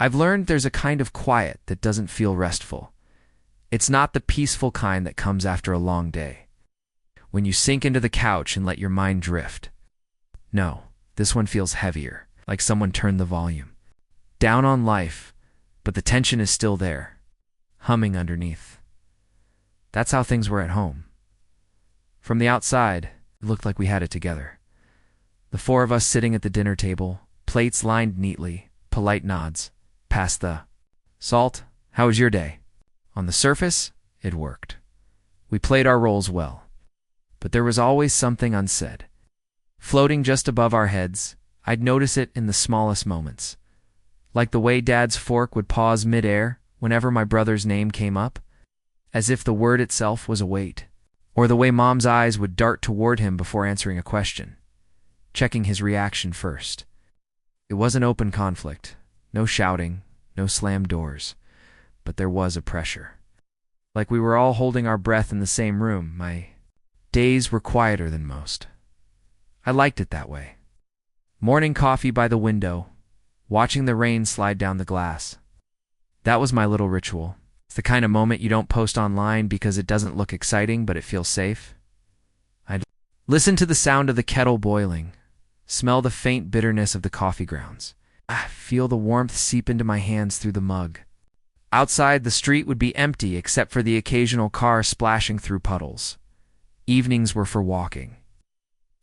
I've learned there's a kind of quiet that doesn't feel restful. It's not the peaceful kind that comes after a long day, when you sink into the couch and let your mind drift. No, this one feels heavier, like someone turned the volume down on life, but the tension is still there, humming underneath. That's how things were at home. From the outside, it looked like we had it together. The four of us sitting at the dinner table, plates lined neatly, polite nods, past the "Salt, how was your day?" On the surface, it worked. We played our roles well. But there was always something unsaid. Floating just above our heads, I'd notice it in the smallest moments. Like the way Dad's fork would pause mid-air whenever my brother's name came up, as if the word itself was a weight. Or the way Mom's eyes would dart toward him before answering a question, checking his reaction first. It wasn't open conflict, no shouting, no slammed doors, but there was a pressure. Like we were all holding our breath in the same room. My days were quieter than most. I liked it that way. Morning coffee by the window, watching the rain slide down the glass. That was my little ritual. It's the kind of moment you don't post online because it doesn't look exciting, but it feels safe. I'd listen to the sound of the kettle boiling, smell the faint bitterness of the coffee grounds, feel the warmth seep into my hands through the mug. Outside, the street would be empty except for the occasional car splashing through puddles. Evenings were for walking.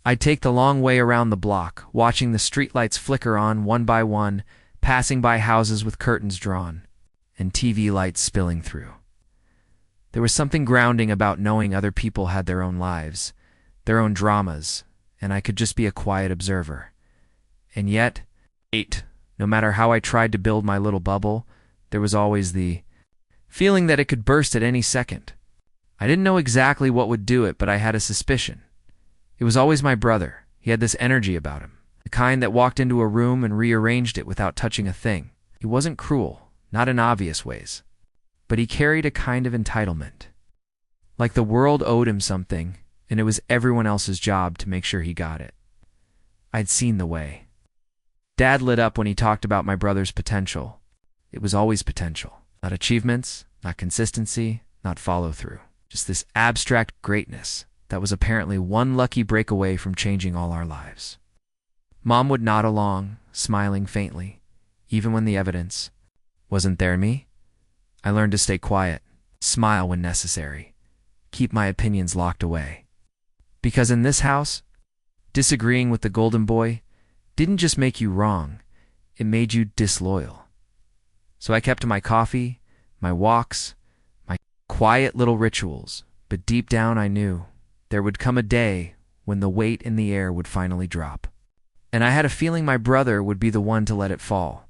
I'd take the long way around the block, watching the streetlights flicker on one by one, passing by houses with curtains drawn, and TV lights spilling through. There was something grounding about knowing other people had their own lives, their own dramas, and I could just be a quiet observer. And yet, no matter how I tried to build my little bubble, there was always the feeling that it could burst at any second. I didn't know exactly what would do it, but I had a suspicion. It was always my brother. He had this energy about him, the kind that walked into a room and rearranged it without touching a thing. He wasn't cruel, not in obvious ways, but he carried a kind of entitlement. Like the world owed him something, and it was everyone else's job to make sure he got it. I'd seen the way. Dad lit up when he talked about my brother's potential. It was always potential, not achievements, not consistency, not follow-through. Just this abstract greatness that was apparently one lucky break away from changing all our lives. Mom would nod along, smiling faintly, even when the evidence wasn't there in me. I learned to stay quiet, smile when necessary, keep my opinions locked away. Because in this house, disagreeing with the golden boy didn't just make you wrong, it made you disloyal. So I kept to my coffee, my walks, my quiet little rituals, but deep down I knew there would come a day when the weight in the air would finally drop. And I had a feeling my brother would be the one to let it fall.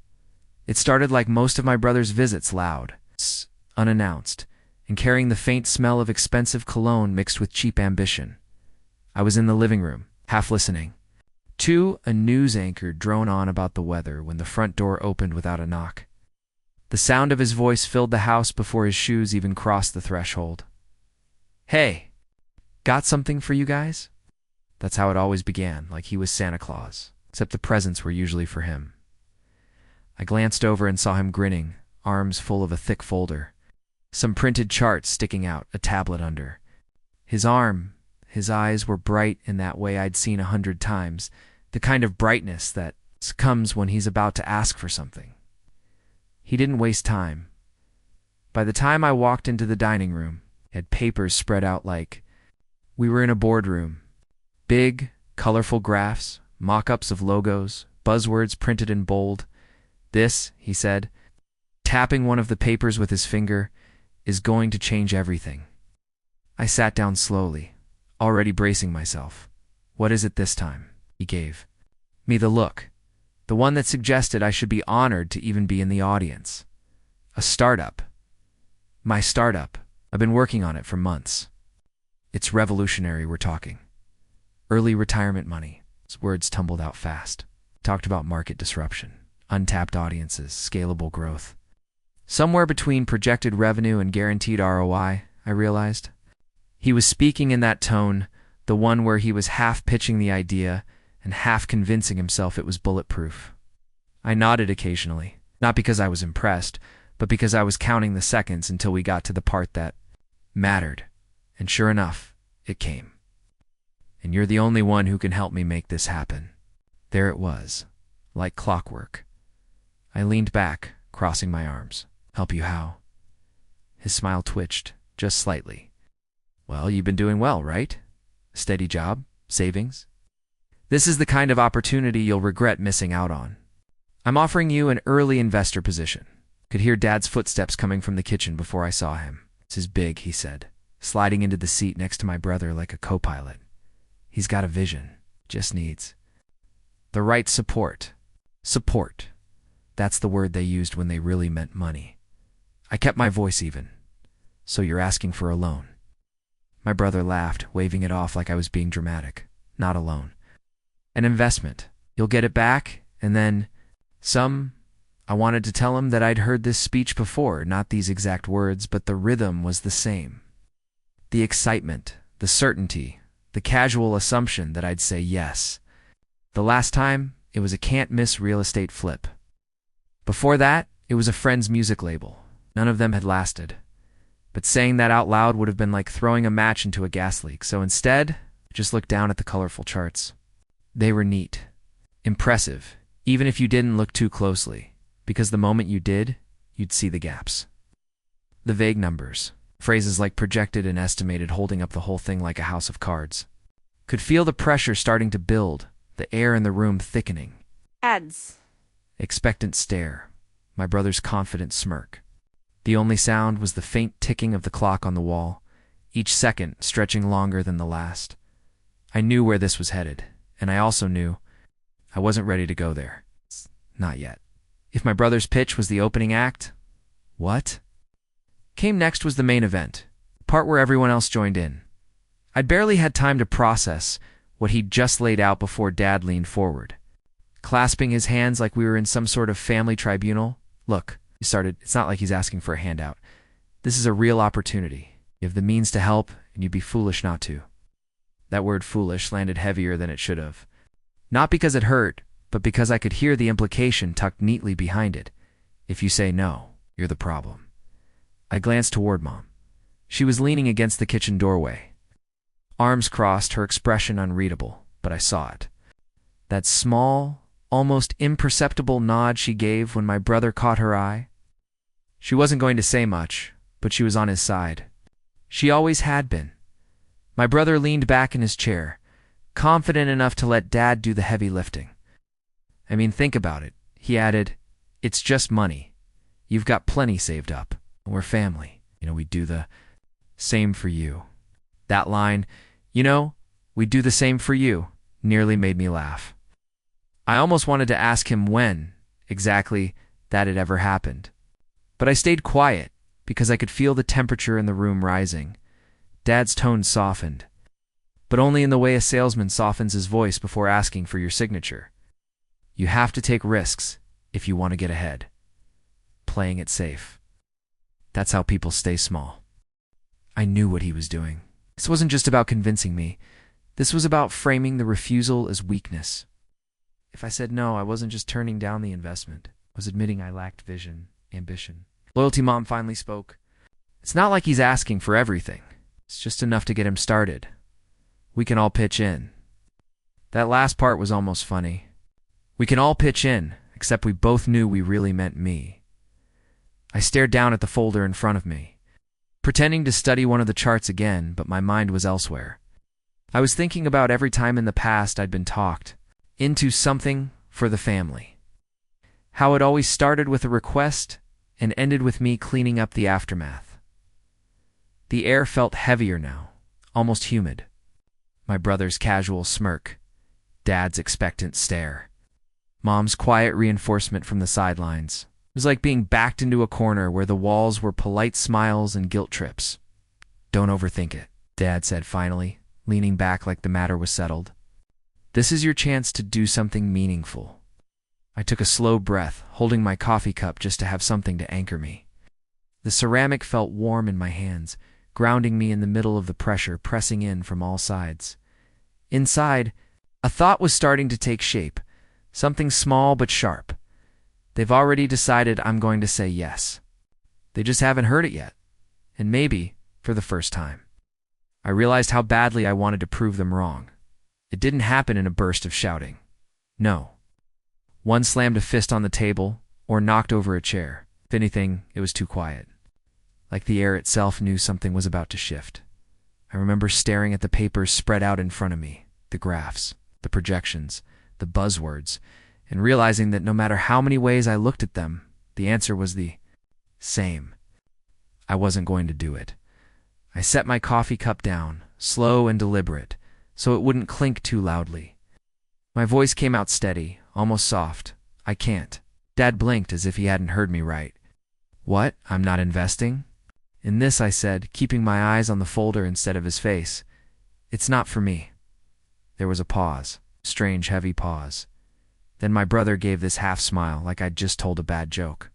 It started like most of my brother's visits, loud, unannounced, and carrying the faint smell of expensive cologne mixed with cheap ambition. I was in the living room, half listening. A news anchor droned on about the weather when the front door opened without a knock. The sound of his voice filled the house before his shoes even crossed the threshold. "Hey, got something for you guys?" That's how it always began, like he was Santa Claus, except the presents were usually for him. I glanced over and saw him grinning, arms full of a thick folder, some printed charts sticking out, a tablet under. His eyes were bright in that way I'd seen 100 times, the kind of brightness that comes when he's about to ask for something. He didn't waste time. By the time I walked into the dining room, he had papers spread out like we were in a boardroom. Big, colorful graphs, mock-ups of logos, buzzwords printed in bold. "This," he said, tapping one of the papers with his finger, "is going to change everything." I sat down slowly, already bracing myself. "What is it this time?" He gave me the look, the one that suggested I should be honored to even be in the audience. "A startup. My startup. I've been working on it for months. It's revolutionary, we're talking. Early retirement money." His words tumbled out fast. Talked about market disruption, untapped audiences, scalable growth. Somewhere between projected revenue and guaranteed ROI, I realized. He was speaking in that tone, the one where he was half pitching the idea and half convincing himself it was bulletproof. I nodded occasionally, Not because I was impressed, but because I was counting the seconds until we got to the part that mattered. And sure enough, it came. And you're the only one who can help me make this happen. There it was, like clockwork. I leaned back, crossing my arms. Help you how? His smile twitched, just slightly. Well, you've been doing well, right? Steady job? Savings? This is the kind of opportunity you'll regret missing out on. I'm offering you an early investor position. Could hear Dad's footsteps coming from the kitchen before I saw him. This is big, he said, sliding into the seat next to my brother like a co-pilot. He's got a vision, just needs the right support. Support. That's the word they used when they really meant money. I kept my voice even. So you're asking for a loan? My brother laughed, waving it off like I was being dramatic. Not a loan. An investment. You'll get it back, and then some. I wanted to tell him that I'd heard this speech before, not these exact words, but the rhythm was the same. The excitement, the certainty, the casual assumption that I'd say yes. The last time, it was a can't-miss real estate flip. Before that, it was a friend's music label. None of them had lasted. But saying that out loud would have been like throwing a match into a gas leak, so instead, I just looked down at the colorful charts. They were neat, impressive, even if you didn't look too closely, because the moment you did, you'd see the gaps. The vague numbers, phrases like projected and estimated holding up the whole thing like a house of cards. Could feel the pressure starting to build, the air in the room thickening. Ads. Expectant stare, my brother's confident smirk. The only sound was the faint ticking of the clock on the wall, each second stretching longer than the last. I knew where this was headed, and I also knew I wasn't ready to go there. Not yet. If my brother's pitch was the opening act, what came next was the main event, the part where everyone else joined in. I'd barely had time to process what he'd just laid out before Dad leaned forward, clasping his hands like we were in some sort of family tribunal. Look, he started, it's not like he's asking for a handout. This is a real opportunity. You have the means to help, and you'd be foolish not to. That word foolish landed heavier than it should have. Not because it hurt, but because I could hear the implication tucked neatly behind it. If you say no, you're the problem. I glanced toward Mom. She was leaning against the kitchen doorway. Arms crossed, her expression unreadable, but I saw it. That small, almost imperceptible nod she gave when my brother caught her eye. She wasn't going to say much, but she was on his side. She always had been. My brother leaned back in his chair, confident enough to let Dad do the heavy lifting. I mean, think about it, he added. It's just money. You've got plenty saved up. We're family. We do the same for you. That line, we do the same for you, nearly made me laugh. I almost wanted to ask him when, exactly, that had ever happened. But I stayed quiet, because I could feel the temperature in the room rising. Dad's tone softened, but only in the way a salesman softens his voice before asking for your signature. You have to take risks if you want to get ahead. Playing it safe. That's how people stay small. I knew what he was doing. This wasn't just about convincing me. This was about framing the refusal as weakness. If I said no, I wasn't just turning down the investment. I was admitting I lacked vision, ambition. Loyalty Mom finally spoke. It's not like he's asking for everything. It's just enough to get him started. We can all pitch in. That last part was almost funny. We can all pitch in, except we both knew we really meant me. I stared down at the folder in front of me, pretending to study one of the charts again, but my mind was elsewhere. I was thinking about every time in the past I'd been talked into something for the family. How it always started with a request and ended with me cleaning up the aftermath. The air felt heavier now, almost humid. My brother's casual smirk, Dad's expectant stare, Mom's quiet reinforcement from the sidelines. It was like being backed into a corner where the walls were polite smiles and guilt trips. Don't overthink it, Dad said finally, leaning back like the matter was settled. This is your chance to do something meaningful. I took a slow breath, holding my coffee cup just to have something to anchor me. The ceramic felt warm in my hands, grounding me in the middle of the pressure pressing in from all sides. Inside, a thought was starting to take shape, something small but sharp. They've already decided I'm going to say yes. They just haven't heard it yet, and maybe for the first time. I realized how badly I wanted to prove them wrong. It didn't happen in a burst of shouting. No. One slammed a fist on the table or knocked over a chair. If anything, it was too quiet. Like the air itself knew something was about to shift. I remember staring at the papers spread out in front of me, the graphs, the projections, the buzzwords, and realizing that no matter how many ways I looked at them, the answer was the same. I wasn't going to do it. I set my coffee cup down, slow and deliberate, so it wouldn't clink too loudly. My voice came out steady, almost soft. I can't. Dad blinked as if he hadn't heard me right. What? I'm not investing? In this, I said, keeping my eyes on the folder instead of his face. It's not for me. There was a pause, strange, heavy pause. Then my brother gave this half smile, like I'd just told a bad joke.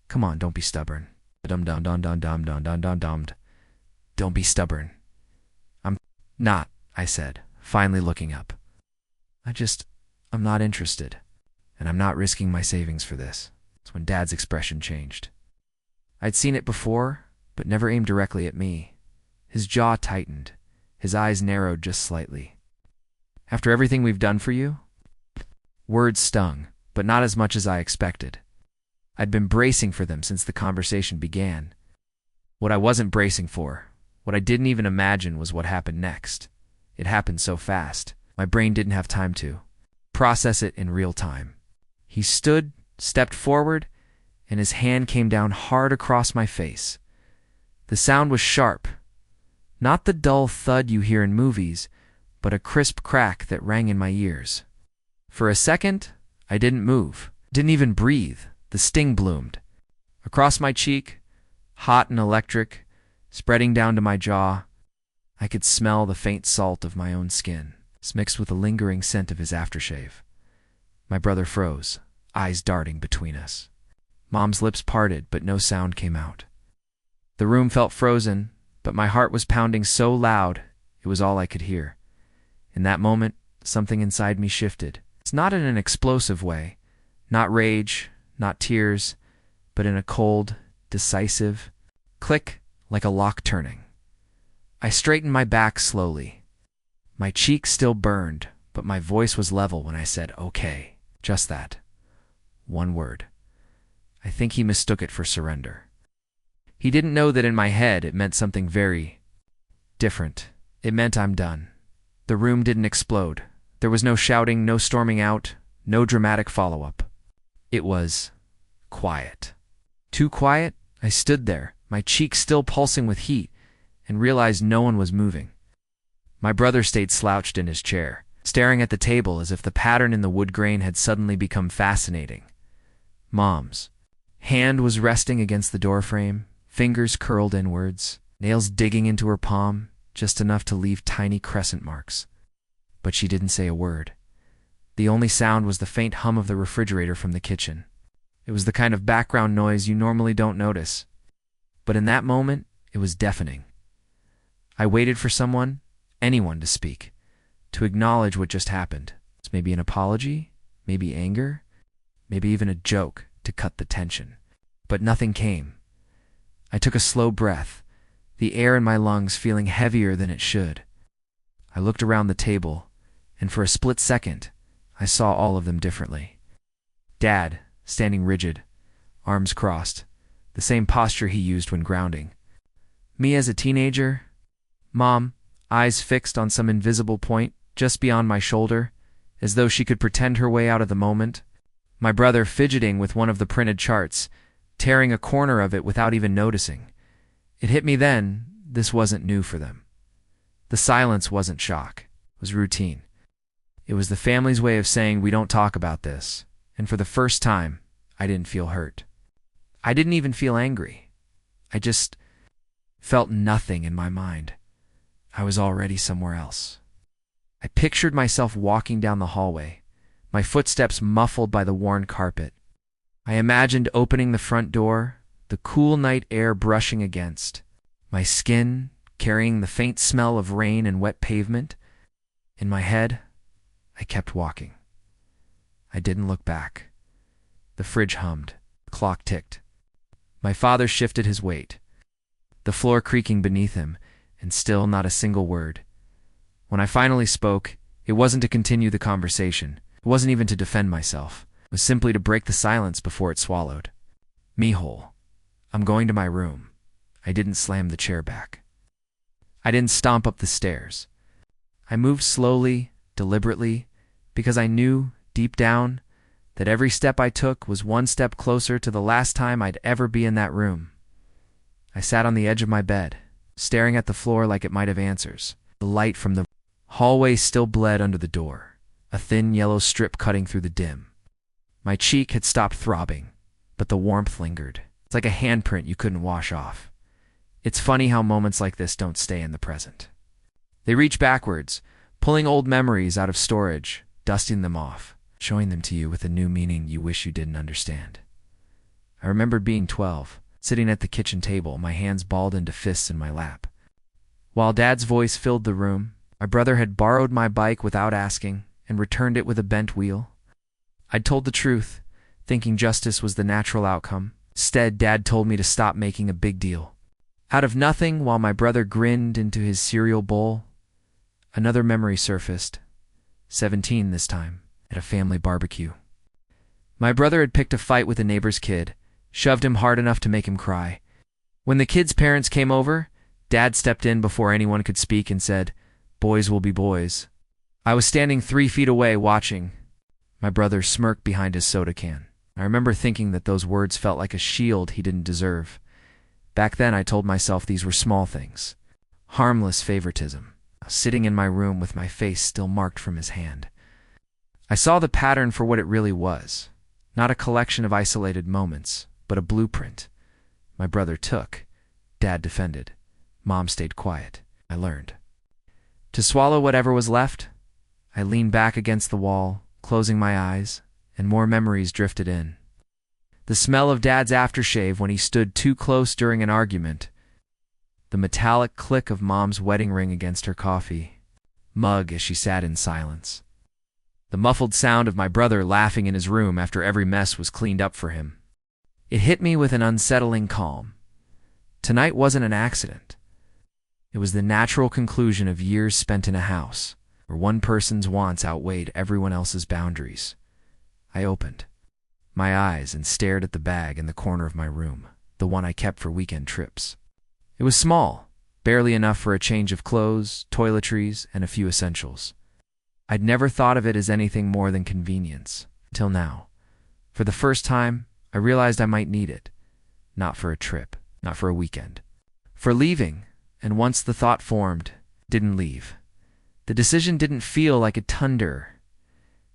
Come on, don't be stubborn. Dum-dum-dum-dum-dum-dum-dum-dum. Don't be stubborn. I'm not, I said, finally looking up. I'm not interested, and I'm not risking my savings for this. It's when Dad's expression changed. I'd seen it before, but never aimed directly at me. His jaw tightened, his eyes narrowed just slightly. After everything we've done for you? Words stung, but not as much as I expected. I'd been bracing for them since the conversation began. What I wasn't bracing for, what I didn't even imagine, was what happened next. It happened so fast, my brain didn't have time to process it in real time. He stood, stepped forward, and his hand came down hard across my face. The sound was sharp, not the dull thud you hear in movies, but a crisp crack that rang in my ears. For a second, I didn't move, didn't even breathe. The sting bloomed. Across my cheek, hot and electric, spreading down to my jaw, I could smell the faint salt of my own skin, mixed with the lingering scent of his aftershave. My brother froze, eyes darting between us. Mom's lips parted, but no sound came out. The room felt frozen, but my heart was pounding so loud it was all I could hear. In that moment, something inside me shifted. It's not in an explosive way, not rage, not tears, but in a cold, decisive click, like a lock turning. I straightened my back slowly. My cheek still burned, but my voice was level when I said, "Okay," just that. One word. I think he mistook it for surrender. He didn't know that in my head it meant something very different. It meant I'm done. The room didn't explode. There was no shouting, no storming out, no dramatic follow-up. It was quiet. Too quiet. I stood there, my cheeks still pulsing with heat, and realized no one was moving. My brother stayed slouched in his chair, staring at the table as if the pattern in the wood grain had suddenly become fascinating. Mom's hand was resting against the doorframe, fingers curled inwards, nails digging into her palm, just enough to leave tiny crescent marks. But she didn't say a word. The only sound was the faint hum of the refrigerator from the kitchen. It was the kind of background noise you normally don't notice. But in that moment, it was deafening. I waited for someone, anyone, to speak, to acknowledge what just happened. It's maybe an apology, maybe anger, maybe even a joke to cut the tension. But nothing came. I took a slow breath, the air in my lungs feeling heavier than it should. I looked around the table, and for a split second, I saw all of them differently. Dad, standing rigid, arms crossed, the same posture he used when grounding. Me as a teenager. Mom, eyes fixed on some invisible point just beyond my shoulder, as though she could pretend her way out of the moment. My brother fidgeting with one of the printed charts, tearing a corner of it without even noticing. It hit me then, this wasn't new for them. The silence wasn't shock, it was routine. It was the family's way of saying we don't talk about this, and for the first time, I didn't feel hurt. I didn't even feel angry. I just felt nothing in my mind. I was already somewhere else. I pictured myself walking down the hallway, my footsteps muffled by the worn carpet. I imagined opening the front door, the cool night air brushing against, my skin carrying the faint smell of rain and wet pavement. In my head, I kept walking. I didn't look back. The fridge hummed. The clock ticked. My father shifted his weight, the floor creaking beneath him, and still not a single word. When I finally spoke, it wasn't to continue the conversation. It wasn't even to defend myself. It was simply to break the silence before it swallowed. Mihol, I'm going to my room. I didn't slam the chair back. I didn't stomp up the stairs. I moved slowly, deliberately, because I knew, deep down, that every step I took was one step closer to the last time I'd ever be in that room. I sat on the edge of my bed, staring at the floor like it might have answers. The light from the hallway still bled under the door, a thin yellow strip cutting through the dim. My cheek had stopped throbbing, but the warmth lingered. It's like a handprint you couldn't wash off. It's funny how moments like this don't stay in the present. They reach backwards, pulling old memories out of storage, dusting them off, showing them to you with a new meaning you wish you didn't understand. I remembered being 12, sitting at the kitchen table, my hands balled into fists in my lap. While Dad's voice filled the room, my brother had borrowed my bike without asking and returned it with a bent wheel. I'd told the truth, thinking justice was the natural outcome. Instead, Dad told me to stop making a big deal. Out of nothing, while my brother grinned into his cereal bowl, another memory surfaced. 17 this time, at a family barbecue. My brother had picked a fight with a neighbor's kid, shoved him hard enough to make him cry. When the kid's parents came over, Dad stepped in before anyone could speak and said, "Boys will be boys." I was standing 3 feet away watching. My brother smirked behind his soda can. I remember thinking that those words felt like a shield he didn't deserve. Back then I told myself these were small things. Harmless favoritism. I was sitting in my room with my face still marked from his hand. I saw the pattern for what it really was. Not a collection of isolated moments, but a blueprint. My brother took. Dad defended. Mom stayed quiet. I learned. To swallow whatever was left, I leaned back against the wall, closing my eyes, and more memories drifted in. The smell of Dad's aftershave when he stood too close during an argument. The metallic click of Mom's wedding ring against her coffee mug as she sat in silence. The muffled sound of my brother laughing in his room after every mess was cleaned up for him. It hit me with an unsettling calm. Tonight wasn't an accident. It was the natural conclusion of years spent in a house where one person's wants outweighed everyone else's boundaries. I opened my eyes and stared at the bag in the corner of my room, the one I kept for weekend trips. It was small, barely enough for a change of clothes, toiletries, and a few essentials. I'd never thought of it as anything more than convenience, till now. For the first time, I realized I might need it. Not for a trip, not for a weekend. For leaving, and once the thought formed, didn't leave. The decision didn't feel like a thunder.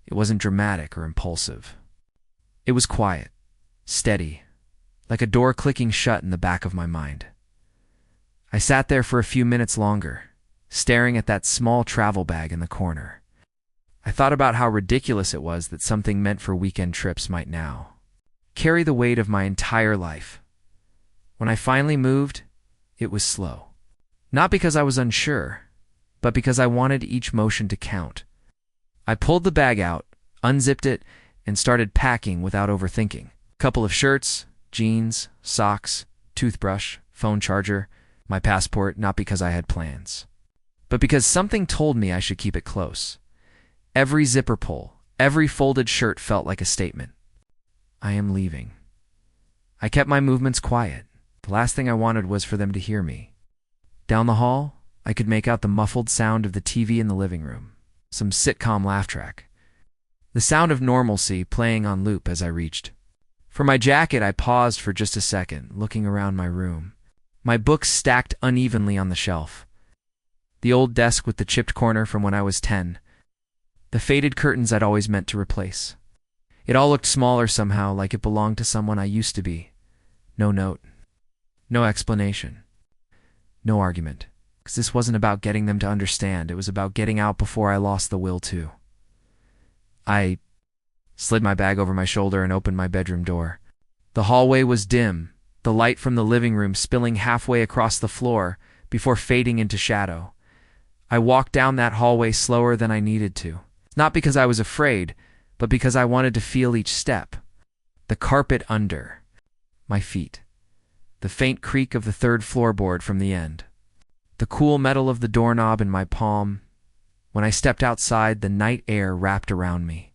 It wasn't dramatic or impulsive. It was quiet, steady, like a door clicking shut in the back of my mind. I sat there for a few minutes longer, staring at that small travel bag in the corner. I thought about how ridiculous it was that something meant for weekend trips might now carry the weight of my entire life. When I finally moved, it was slow. Not because I was unsure, but because I wanted each motion to count. I pulled the bag out, unzipped it, and started packing without overthinking. A couple of shirts, jeans, socks, toothbrush, phone charger, my passport, not because I had plans, but because something told me I should keep it close. Every zipper pull, every folded shirt felt like a statement. I am leaving. I kept my movements quiet. The last thing I wanted was for them to hear me. Down the hall, I could make out the muffled sound of the TV in the living room, some sitcom laugh track. The sound of normalcy playing on loop as I reached. For my jacket, I paused for just a second, looking around my room. My books stacked unevenly on the shelf. The old desk with the chipped corner from when I was 10. The faded curtains I'd always meant to replace. It all looked smaller somehow, like it belonged to someone I used to be. No note. No explanation. No argument. Because this wasn't about getting them to understand. It was about getting out before I lost the will to. I slid my bag over my shoulder and opened my bedroom door. The hallway was dim, the light from the living room spilling halfway across the floor before fading into shadow. I walked down that hallway slower than I needed to. Not because I was afraid, but because I wanted to feel each step. the carpet under my feet, the faint creak of the third floorboard from the end, the cool metal of the doorknob in my palm. When I stepped outside, the night air wrapped around me.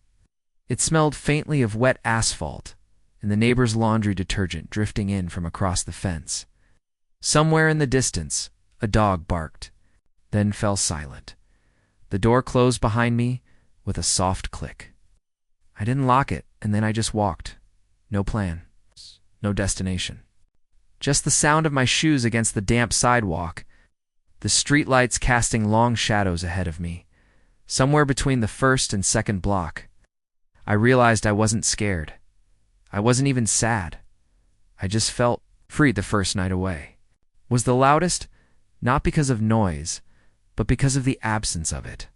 It smelled faintly of wet asphalt and the neighbor's laundry detergent drifting in from across the fence. Somewhere in the distance, a dog barked, then fell silent. The door closed behind me with a soft click. I didn't lock it, and then I just walked. No plan, no destination. Just the sound of my shoes against the damp sidewalk, the streetlights casting long shadows ahead of me. Somewhere between the first and second block, I realized I wasn't scared. I wasn't even sad. I just felt free the first night away. Was the loudest, not because of noise, but because of the absence of it.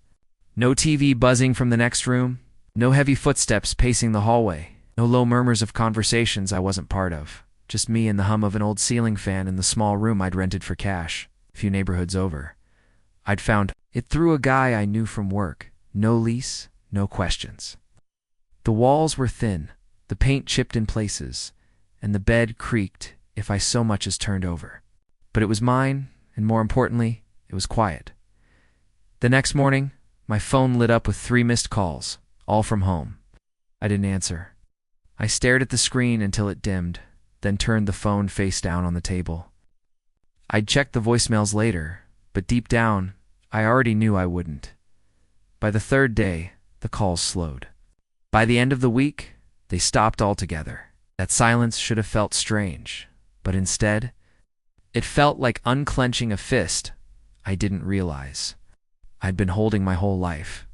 No TV buzzing from the next room, no heavy footsteps pacing the hallway, no low murmurs of conversations I wasn't part of. Just me and the hum of an old ceiling fan in the small room I'd rented for cash, a few neighborhoods over. I'd found it through a guy I knew from work. No lease, no questions. The walls were thin, the paint chipped in places, and the bed creaked if I so much as turned over. But it was mine, and more importantly, it was quiet. The next morning, my phone lit up with 3 missed calls, all from home. I didn't answer. I stared at the screen until it dimmed, then turned the phone face down on the table. I'd check the voicemails later, but deep down, I already knew I wouldn't. By the 3rd day, the calls slowed. By the end of the week, they stopped altogether. That silence should have felt strange, but instead, it felt like unclenching a fist I didn't realize I'd been holding my whole life.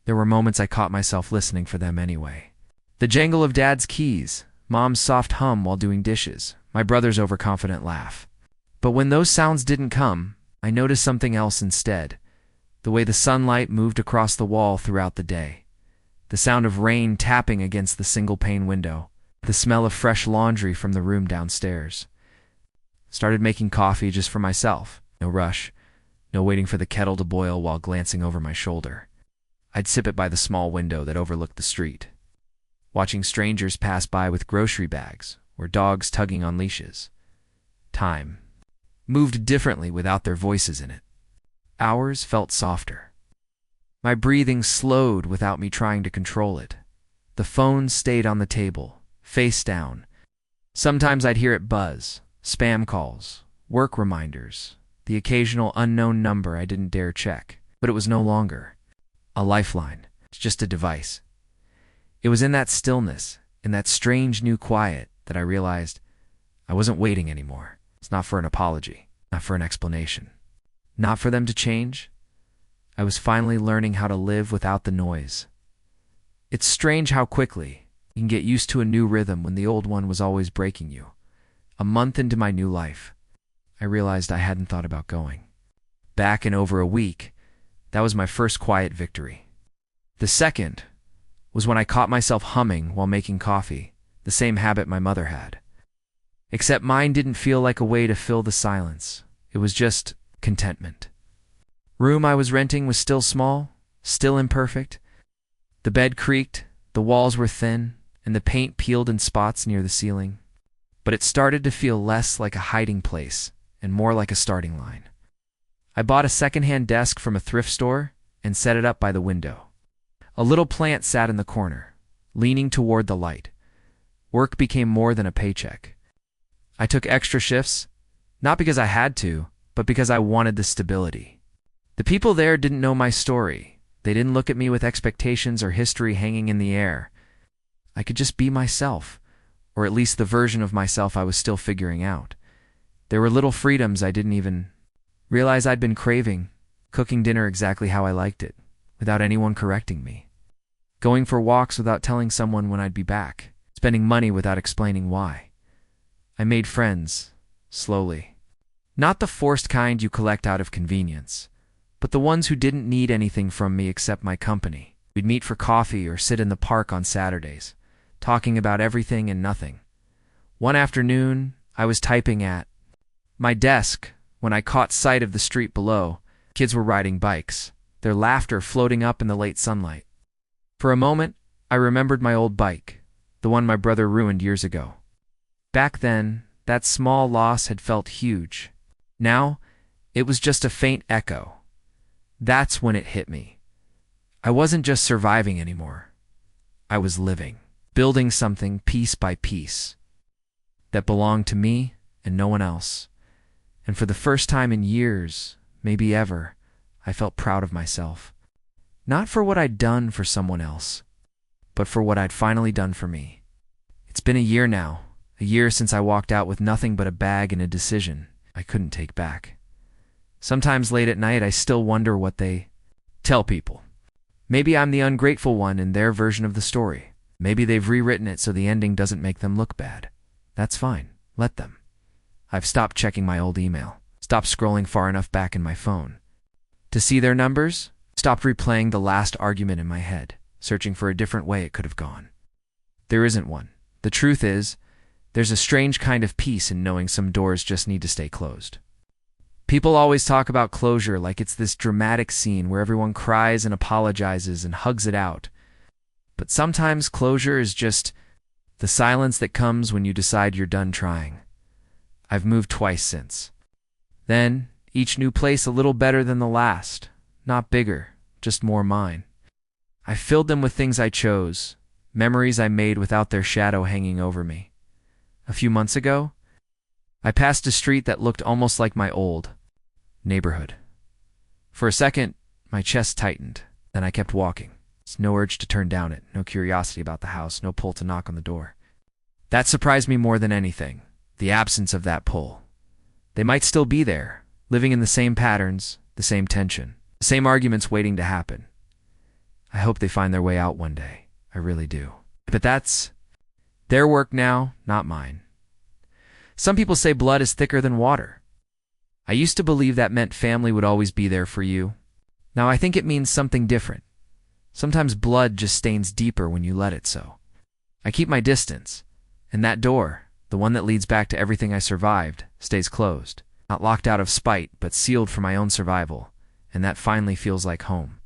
There were moments I caught myself listening for them anyway. The jangle of Dad's keys, Mom's soft hum while doing dishes, my brother's overconfident laugh. But when those sounds didn't come, I noticed something else instead. The way the sunlight moved across the wall throughout the day. The sound of rain tapping against the single-pane window. The smell of fresh laundry from the room downstairs. Started making coffee just for myself. No rush. No waiting for the kettle to boil while glancing over my shoulder. I'd sip it by the small window that overlooked the street. Watching strangers pass by with grocery bags or dogs tugging on leashes. Time moved differently without their voices in it. Hours felt softer. My breathing slowed without me trying to control it. The phone stayed on the table, face down. Sometimes I'd hear it buzz, spam calls, work reminders, the occasional unknown number I didn't dare check. But it was no longer a lifeline. It's just a device. It was in that stillness, in that strange new quiet, that I realized I wasn't waiting anymore. It's not for an apology, not for an explanation, not for them to change. I was finally learning how to live without the noise. It's strange how quickly you can get used to a new rhythm when the old one was always breaking you. A month into my new life, I realized I hadn't thought about going back in over a week. That was my first quiet victory. The second was when I caught myself humming while making coffee, the same habit my mother had. Except mine didn't feel like a way to fill the silence. It was just contentment. Room I was renting was still small, still imperfect. The bed creaked, the walls were thin, and the paint peeled in spots near the ceiling. But it started to feel less like a hiding place and more like a starting line. I bought a secondhand desk from a thrift store and set it up by the window. A little plant sat in the corner, leaning toward the light. Work became more than a paycheck. I took extra shifts, not because I had to, but because I wanted the stability. The people there didn't know my story. They didn't look at me with expectations or history hanging in the air. I could just be myself, or at least the version of myself I was still figuring out. There were little freedoms I didn't even realize I'd been craving, cooking dinner exactly how I liked it, without anyone correcting me. Going for walks without telling someone when I'd be back, spending money without explaining why. I made friends, slowly. Not the forced kind you collect out of convenience, but the ones who didn't need anything from me except my company. We'd meet for coffee or sit in the park on Saturdays, talking about everything and nothing. One afternoon, I was typing at my desk when I caught sight of the street below. Kids were riding bikes, their laughter floating up in the late sunlight. For a moment, I remembered my old bike, the one my brother ruined years ago. Back then, that small loss had felt huge. Now, it was just a faint echo. That's when it hit me. I wasn't just surviving anymore. I was living, building something piece by piece that belonged to me and no one else. And for the first time in years, maybe ever, I felt proud of myself. Not for what I'd done for someone else, but for what I'd finally done for me. It's been a year now, a year since I walked out with nothing but a bag and a decision I couldn't take back. Sometimes late at night, I still wonder what they tell people. Maybe I'm the ungrateful one in their version of the story. Maybe they've rewritten it so the ending doesn't make them look bad. That's fine. Let them. I've stopped checking my old email, stopped scrolling far enough back in my phone to see their numbers, stopped replaying the last argument in my head, searching for a different way it could have gone. There isn't one. The truth is, there's a strange kind of peace in knowing some doors just need to stay closed. People always talk about closure like it's this dramatic scene where everyone cries and apologizes and hugs it out. But sometimes closure is just the silence that comes when you decide you're done trying. I've moved twice since. Then, each new place a little better than the last. Not bigger, just more mine. I filled them with things I chose, memories I made without their shadow hanging over me. A few months ago, I passed a street that looked almost like my old neighborhood. For a second, my chest tightened. Then I kept walking. There's no urge to turn down it, no curiosity about the house, no pull to knock on the door. That surprised me more than anything, the absence of that pull. They might still be there, living in the same patterns, the same tension, the same arguments waiting to happen. I hope they find their way out one day. I really do. But that's their work now, not mine. Some people say blood is thicker than water. I used to believe that meant family would always be there for you. Now I think it means something different. Sometimes blood just stains deeper when you let it so. I keep my distance, and that door, the one that leads back to everything I survived, stays closed. Not locked out of spite, but sealed for my own survival, and that finally feels like home.